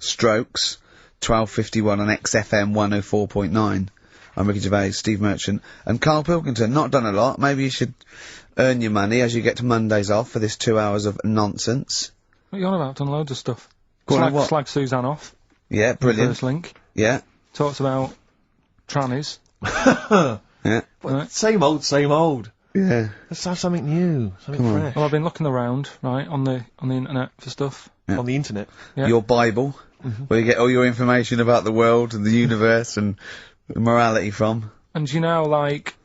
Strokes, 12:51 on XFM 104.9. I'm Ricky Gervais, Steve Merchant, and Karl Pilkington. Not done a lot. Maybe you should earn your money as you get to Mondays off for this 2 hours of nonsense. What are you on about? Done loads of stuff. Go on, what? Slag Suzanne off. Yeah, brilliant. First link. Yeah. Talks about trannies. Yeah. Right. Same old. Yeah. Let's have something new, something fresh. Well, I've been looking around, right, on the internet for stuff. Yeah. On the internet? Yeah. Your Bible, where you get all your information about the world and the universe and morality from. And you know, like,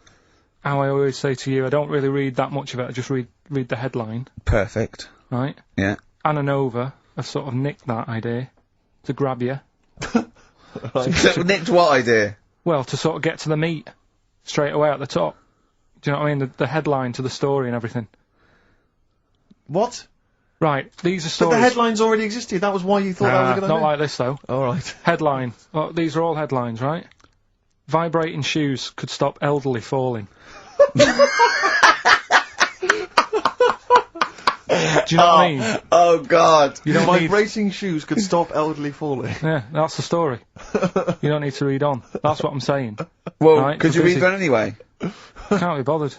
how I always say to you, I don't really read that much of it, I just read the headline. Perfect. Right? Yeah. Anna Nova have sort of nicked that idea to grab you. So, nicked what idea? Well, to sort of get to the meat straight away at the top. Do you know what I mean? The headline to the story and everything. What? Right, these are But stories. the headlines already existed, that was why you thought that was a good idea? Not like this, though. Alright. Headline. Well, these are all headlines, right? Vibrating shoes could stop elderly falling. Do you know what I mean? Oh, God. You don't need... Vibrating shoes could stop elderly falling. Yeah, that's the story. You don't need to read on. That's what I'm saying. Well, Right, could you because read on anyway? Can't be bothered.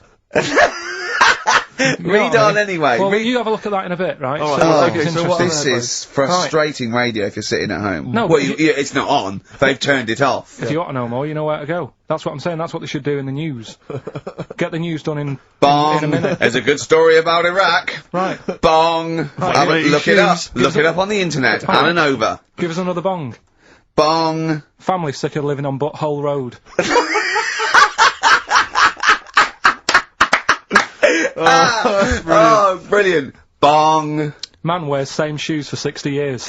Read on anyway. Well, you have a look at that in a bit, right? All right. So Okay, it's so what interesting. This is frustrating radio if you're sitting at home. No, well, but it's not on. They've turned it off. If you want to know more, you know where to go. That's what I'm saying. That's what they should do in the news. Get the news done in a minute. There's a good story about Iraq. Right. Bong. Look it up. Look it up on the internet. Anna Nova. Give us another bong. Bong. Family sick of living on Butthole Road. Oh, brilliant. Bong. Man wears same shoes for 60 years.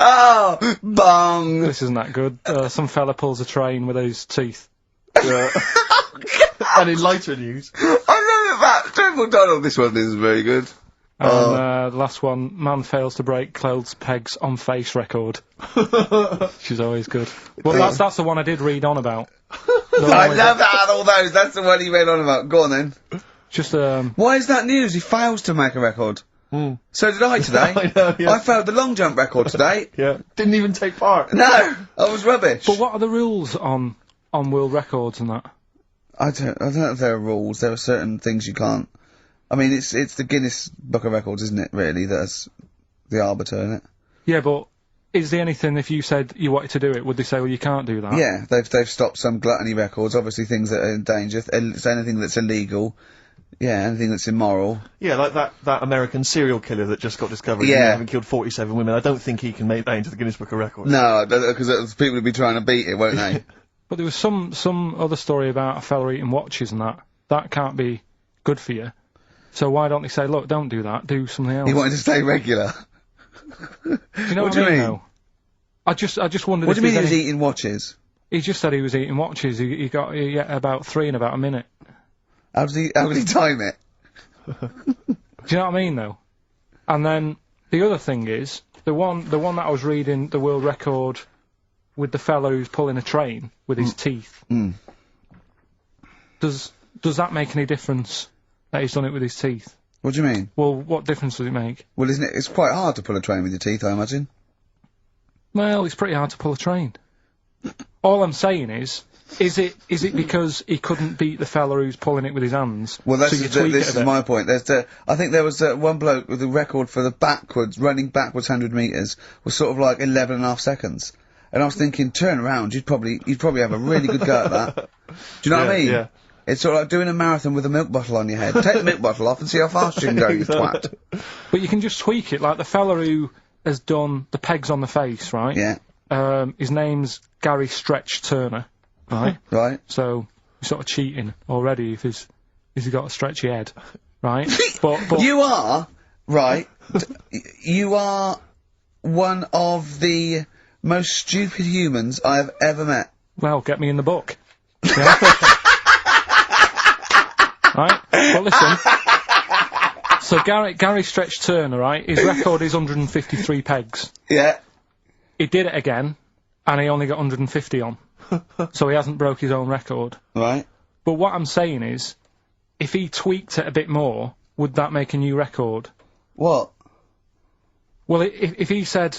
Oh, bong. This isn't that good. Some fella pulls a train with his teeth. And in lighter news. I love that. Triple Donald, this one is very good. And the last one, man fails to break clothes pegs on face record. She's always good. Well, that's the one I did read on about. I love that out of all those. That's the one he read on about. Go on then. Just, Why is that news? He fails to make a record. So did I today. I know, yeah. I failed the long jump record today. Yeah. Didn't even take part. No, I was rubbish. But what are the rules on world records and that? I don't know if there are rules. There are certain things you can't. I mean, it's the Guinness Book of Records, isn't it? Really, that's the arbiter, isn't it? Yeah, but is there anything if you said you wanted to do it, would they say, well, you can't do that? Yeah, they've stopped some gluttony records. Obviously, things that are in danger. So anything that's illegal. Yeah, anything that's immoral. Yeah, like that American serial killer that just got discovered. Yeah. Having killed 47 women. I don't think he can make that into the Guinness Book of Records. No, because people would be trying to beat it, won't they? But there was some other story about a fella eating watches and that. That can't be good for you. So why don't they say, look, don't do that, do something else? He wanted to stay regular. Do you know what what do you I mean? mean? Though? I just wondered What do if you mean he there's was eating watches? He just said he was eating watches. He got about 3 in about a minute. How did he time it? Do you know what I mean, though? And then the other thing is the one that I was reading, the world record with the fellow who's pulling a train with his teeth. Does that make any difference that he's done it with his teeth? What do you mean? Well, what difference does it make? Well, isn't it? It's quite hard to pull a train with your teeth, I imagine. Well, it's pretty hard to pull a train. All I'm saying is it because he couldn't beat the fella who's pulling it with his hands? Well, this is my point. I think there was one bloke with the record for the running backwards 100 metres was sort of like 11.5 seconds. And I was thinking, turn around, you'd probably have a really good go at that. Do you know what I mean? Yeah. It's sort of like doing a marathon with a milk bottle on your head. Take the milk bottle off and see how fast you can go, you twat. But you can just tweak it, like the fella who has done the pegs on the face, right? Yeah. His name's Gary Stretch Turner, right? Right. So, he's sort of cheating already if he's got a stretchy head, right? but You are, right, you are one of the most stupid humans I have ever met. Well, get me in the book. Yeah? Right? But listen. So Gary Stretch Turner, right? His record is 153 pegs. Yeah. He did it again, and he only got 150 on. So he hasn't broke his own record. Right. But what I'm saying is, if he tweaked it a bit more, would that make a new record? What? Well, if he said,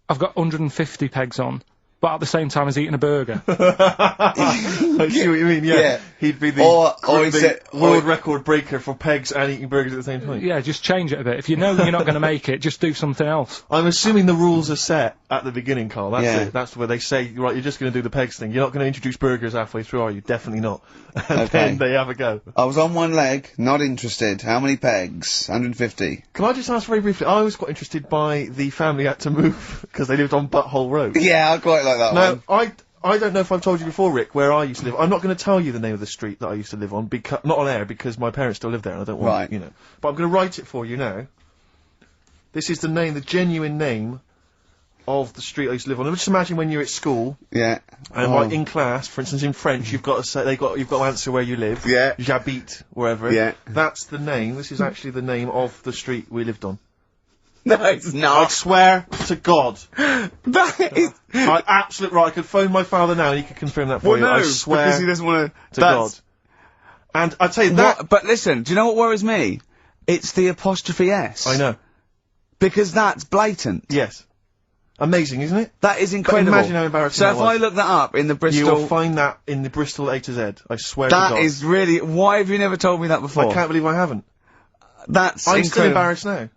I've got 150 pegs on, but at the same time he's eating a burger. I see what you mean, yeah. Yeah. He'd be the, Or he the said- world record breaker for pegs and eating burgers at the same time. Yeah, just change it a bit. If you know you're not going to make it, just do something else. I'm assuming the rules are set at the beginning, Carl. That's Yeah. it. That's where they say, right, you're just going to do the pegs thing. You're not going to introduce burgers halfway through, are you? Definitely not. And Okay. then they have a go. I was on one leg, not interested. How many pegs? 150. Can I just ask very briefly, I was quite interested by the family had to move because they lived on Butthole Road. Yeah, I quite like that Now, one. I don't know if I've told you before, Rick, where I used to live. I'm not going to tell you the name of the street that I used to live on, because not on air, because my parents still live there and I don't want, Right. you know. But I'm going to write it for you now. This is the name, the genuine name of the street I used to live on. Just imagine when you're at school, Yeah. and Oh. like in class, for instance, in French, you've got to say, you've got to answer where you live. Yeah. J'habite, wherever. Yeah. That's the name. This is actually the name of the street we lived on. No, it's I not. swear to God. That is... I absolutely right. I could phone my father now and he could confirm that for Well, you. no, I swear because he doesn't want to God. And I tell you that. What? But listen, do you know what worries me? It's the apostrophe S. I know. Because that's blatant. Yes. Amazing, isn't it? That is incredible. imagine how embarrassing So that if was. I look that up in the You Bristol... will find that in the Bristol A to Z. I swear to That God. is really... Why have you never told me that before? I can't believe I haven't. That's I'm incredible. still embarrassed now.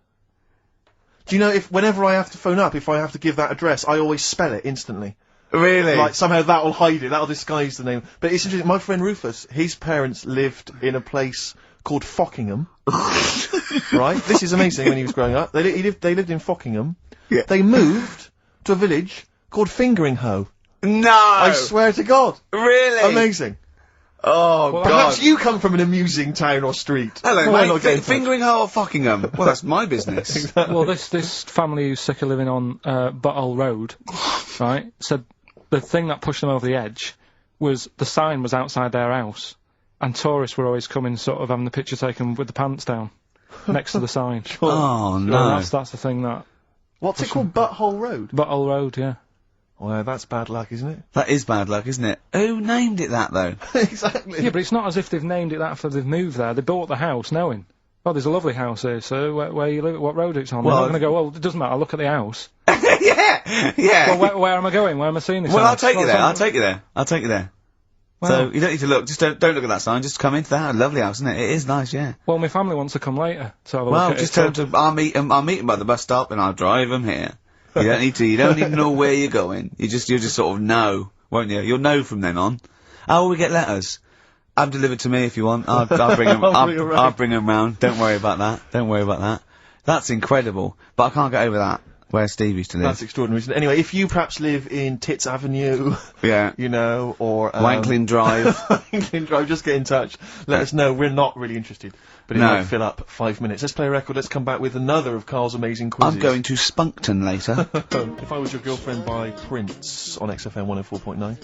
Do you know if whenever I have to phone up, if I have to give that address, I always spell it instantly. Really? Like somehow that'll hide it, that'll disguise the name. But it's interesting. My friend Rufus, his parents lived in a place called Fockingham. Right? This is amazing. When he was growing up, they lived in Fockingham. Yeah. They moved to a village called Fingering-Hoe. No! I swear to God. Really? Amazing. Oh, Well, God. Perhaps you come from an amusing town or street. Hello, Why mate. not get in touch? Fingering Hoe or Fockingham? Well, that's my business. Well, this family who's sick of living on Butthole Road, right, said the thing that pushed them over the edge was the sign was outside their house, and tourists were always coming, sort of having the picture taken with the pants down, next to the sign. Oh, So no. that's the thing that... What's it called? Butthole Road? Butthole Road, yeah. Well, that's bad luck, isn't it? That is bad luck, isn't it? Who named it that, though? Exactly. Yeah, but it's not as if they've named it that after they've moved there. They bought the house knowing, oh, there's a lovely house here, so where you live, what road it's on. Well, They're not going to go, well, it doesn't matter, I'll look at the house. Yeah! Yeah! Well, where am I going? Where am I seeing this Well, house? I'll take you there. it's on- I'll take you there. I'll take you there. Well, So, you don't need to look. Just don't look at that sign. Just come into that. Lovely house, isn't it? It is nice, yeah. well, my family wants to come later to have a Well, look at just it. tell them to, I'll meet them by the bus stop and I'll drive them here. You don't need to, you don't even know where you're going. You'll just sort of know, won't you? You'll know from then on. Oh, we get letters. Have them delivered to me if you want. I'll bring them, I'll bring them round. Don't worry about that. Don't worry about that. That's incredible. But I can't get over that, where Steve used to live. That's extraordinary, isn't it? Anyway, if you perhaps live in Tits Avenue, Yeah. you know, or... Wanklin Drive. Wanklin Drive, just get in touch. Let us know. We're not really interested. But it No. might fill up 5 minutes. Let's play a record. Let's come back with another of Carl's amazing quizzes. I'm going to Spunkton later. If I Was Your Girlfriend by Prince on XFM 104.9.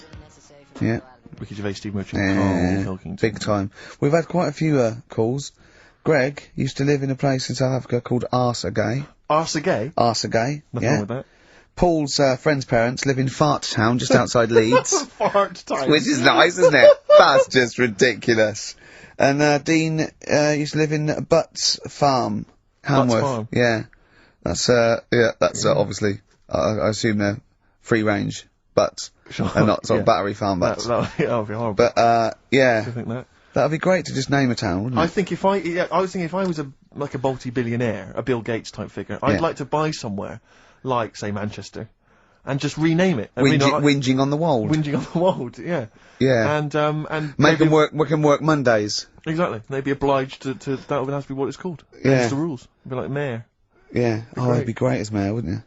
Yeah. Ricky Gervais, Steve Merchant, Carl Pilkington. Big time. We've had quite a few calls. Greg used to live in a place in South Africa called Arsagay. Arsagay? Arsagay, Nothing yeah. wrong with that. Paul's friend's parents live in Fart Town, just outside Leeds. Fart time. Which is nice, isn't it? That's just ridiculous. And Dean used to live in Butts Farm, Hamworth. Farm. Yeah. That's obviously, I assume they're free range butts. Sure. And not sort Yeah. of battery farm butts. That would be horrible. But, yeah. I think that. That'd be great to just name a town, wouldn't it? I think if I was thinking if I was a multi-billionaire, a Bill Gates type figure, Yeah. I'd like to buy somewhere, like say Manchester, and just rename it. And Whinging on the wold. whinging on the wold, yeah. Yeah. And Make maybe- them work. We can work Mondays. Exactly. They'd be obliged to that would have to be what it's called. Yeah. Against the rules. It'd be like mayor. Yeah. Oh, that'd great. be great as mayor, wouldn't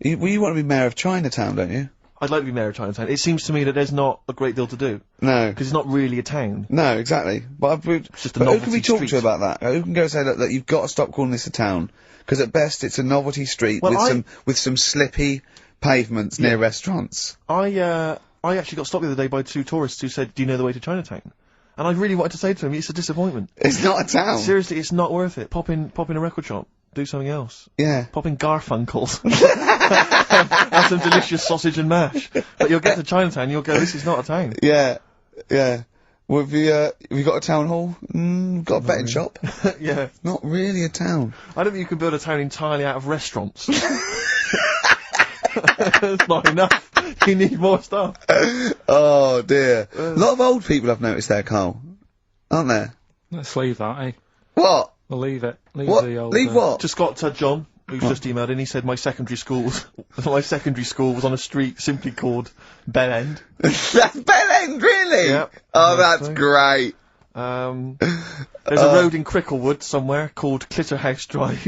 you? You want to be mayor of Chinatown, don't you? I'd like to be mayor of Chinatown. It seems to me that there's not a great deal to do No. because it's not really a town. No, exactly. But just a who can we novelty talk to street. about that? Who can go say that you've got to stop calling this a town? Because at best it's a novelty street Well, with some slippy pavements near restaurants. I actually got stopped the other day by 2 tourists who said, "Do you know the way to Chinatown?" And I really wanted to say to them, "It's a disappointment. It's not a town. Seriously, it's not worth it. Pop in a record shop, do something else. Yeah. Pop in Garfunkel's, have some delicious sausage and mash. But you'll get to Chinatown, you'll go, this is not a town." Yeah. Yeah. Well, have you got a town hall? Got a betting shop? Yeah. Not really a town. I don't think you can build a town entirely out of restaurants. That's not enough. You need more stuff. Oh dear. A lot of old people I've noticed there, Carl. Aren't there? Let's leave that, eh? What? We'll leave it. Leave What? the old... Leave what? Just got John, who's just emailed in. He said my secondary school was on a street simply called Bell End. That's Bell End, really? Yep. Oh, that's great. There's a road in Cricklewood somewhere called Clitterhouse Drive.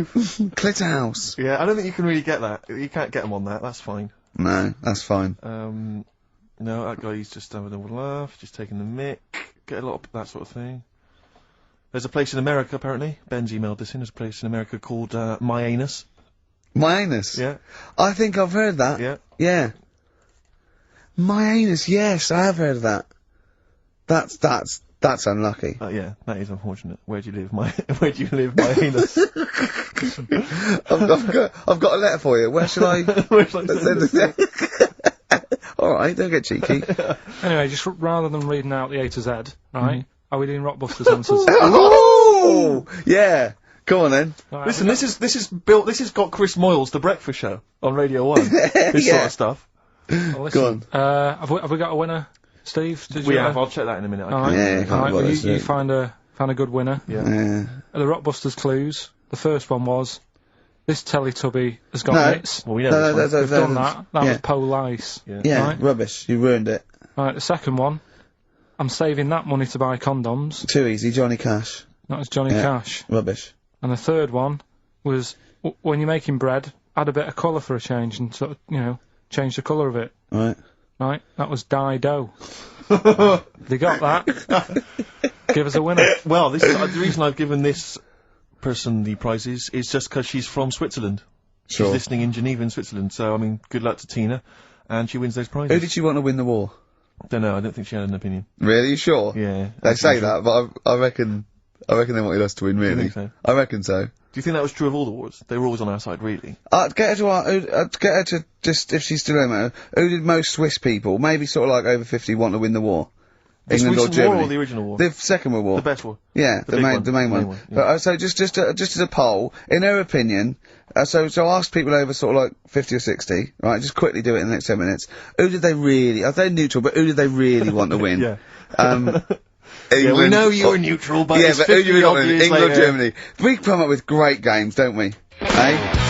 Clitterhouse. Yeah, I don't think you can really get that. You can't get them on that. That's fine. No, that's fine. No, that guy's just having a laugh, just taking the mick, get a lot of that sort of thing. There's a place in America, apparently. Ben's emailed this in. There's a place in America called My Anus. My anus? Yeah. I think I've heard that. Yeah. Yeah. My anus, yes, I have heard of that. That's unlucky. Yeah, that is unfortunate. Where do you live, Where do you live, my anus? I've got a letter for you. Where shall I? Where shall I send it? Alright, don't get cheeky. Anyway, just rather than reading out the A to Z, right? Are we doing Rockbusters answers? Oh! Yeah. Go on then. Right, Listen, this has got Chris Moyles, The Breakfast Show, on Radio 1. This sort of stuff. well, listen, Go on. Have we got a winner, Steve? Did We you, have. I'll check that in a minute. Alright, Yeah, can't alright, bother, well, so- you find a good winner. Yeah. Yeah. The Rockbusters clues. The first one was, this Teletubby has got No. mitts. Well, we know this one. We've done that. That yeah. was Pole Ice. Yeah, Right. rubbish. You ruined it. Right, the second one, I'm saving that money to buy condoms. Too easy, Johnny Cash. That was Johnny Yeah. Cash. Rubbish. And the third one was, when you're making bread, add a bit of colour for a change and sort of, change the colour of it. Right. Right? That was Dido. They got that. Give us a winner. Well, this is, the reason I've given this person the prizes is just because she's from Switzerland. Sure. She's listening in Geneva in Switzerland, so, I mean, good luck to Tina. And she wins those prizes. Who did she want to win the war? Don't know, I don't think she had an opinion. Really? You sure? Yeah. They that's say usual. that, but I reckon they wanted us to win, really. think so? I reckon so. Do you think that was true of all the wars? They were always on our side, really. Get her to just, if she's still home, who did most Swiss people, maybe sort of like over 50, want to win the war? This England or recent war Germany? or the original war? The Second World War. The best war. Yeah, The big one. the main The one. main one, yeah. But, so just as a poll, in her opinion, so ask people over sort of like 50 or 60, right? Just quickly do it in the next 10 minutes. Who did they really? Are they neutral? But who did they really want to win? Yeah. England, Yeah, we know you were neutral, but yeah, it's but who do 50 you want? odd years England or later. Germany? We come up with great games, don't we? Eh?